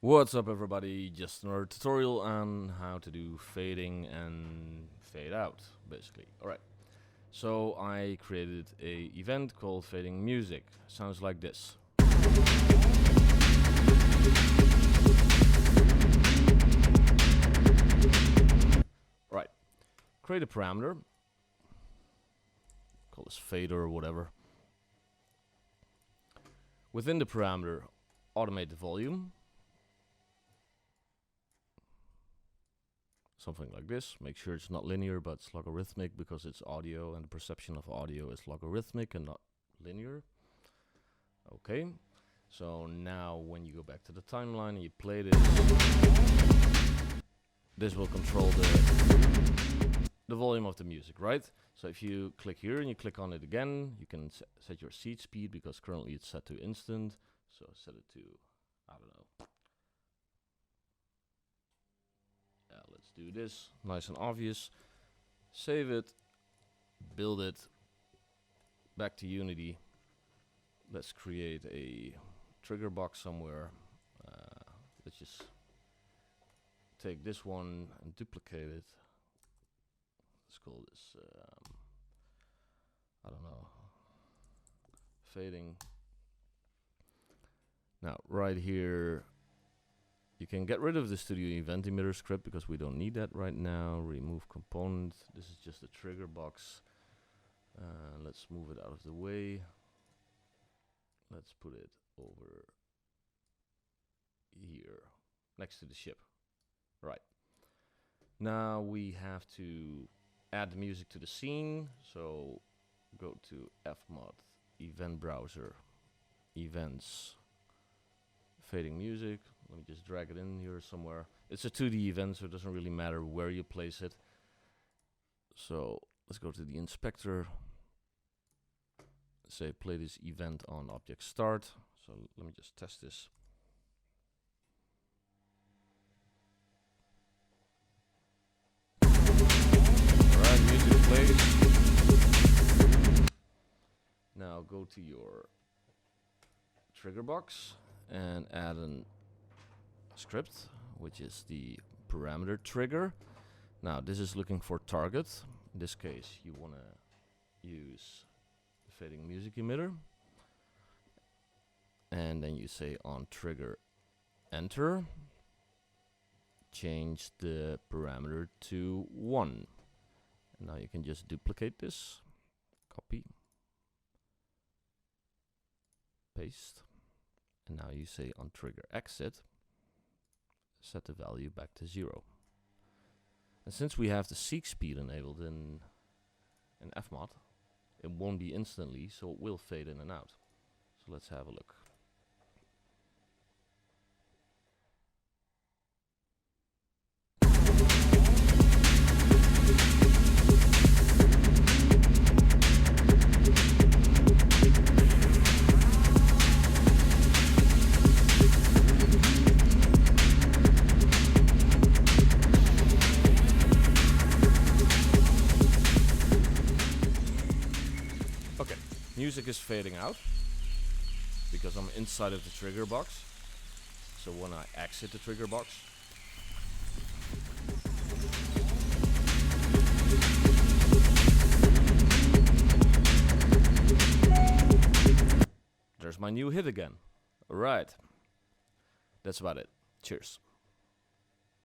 What's up everybody, just another tutorial on how to do fading and fade out, basically. Alright, so I created a event called Fading Music. Sounds like this. Right, create a parameter, call this fader or whatever. Within the parameter, automate the volume. Something like this. Make sure it's not linear, but it's logarithmic because it's audio and the perception of audio is logarithmic and not linear. Okay, so now when you go back to the timeline and you play this will control the volume of the music, right? So if you click here and you click on it again, you can set your seed speed because currently it's set to instant. So set it to, I don't know. Yeah, let's do this, nice and obvious. Save it, build it, back to Unity. Let's create a trigger box somewhere. Let's just take this one and duplicate it. Let's call this, I don't know, fading. Now, right here, you can get rid of the Studio Event Emitter script because we don't need that right now. Remove component. This is just a trigger box. Let's move it out of the way. Let's put it over here, next to the ship. Right. Now we have to add the music to the scene. So go to Fmod, Event Browser, Events, Fading Music. Let me just drag it in here somewhere. It's a 2D event, so it doesn't really matter where you place it. So let's go to the inspector. Say play this event on object start. So let me just test this. Alright, music plays. Now go to your trigger box and add an script, which is the parameter trigger. Now this is looking for target. In this case you want to use the fading music emitter, and then you say on trigger enter, change the parameter to 1. And now you can just duplicate this, copy, paste, and now you say on trigger exit, set the value back to 0. And since we have the seek speed enabled in Fmod, it won't be instantly, so it will fade in and out. So let's have a look. Okay, music is fading out because I'm inside of the trigger box. So when I exit the trigger box, there's my new hit again. Alright, that's about it. Cheers.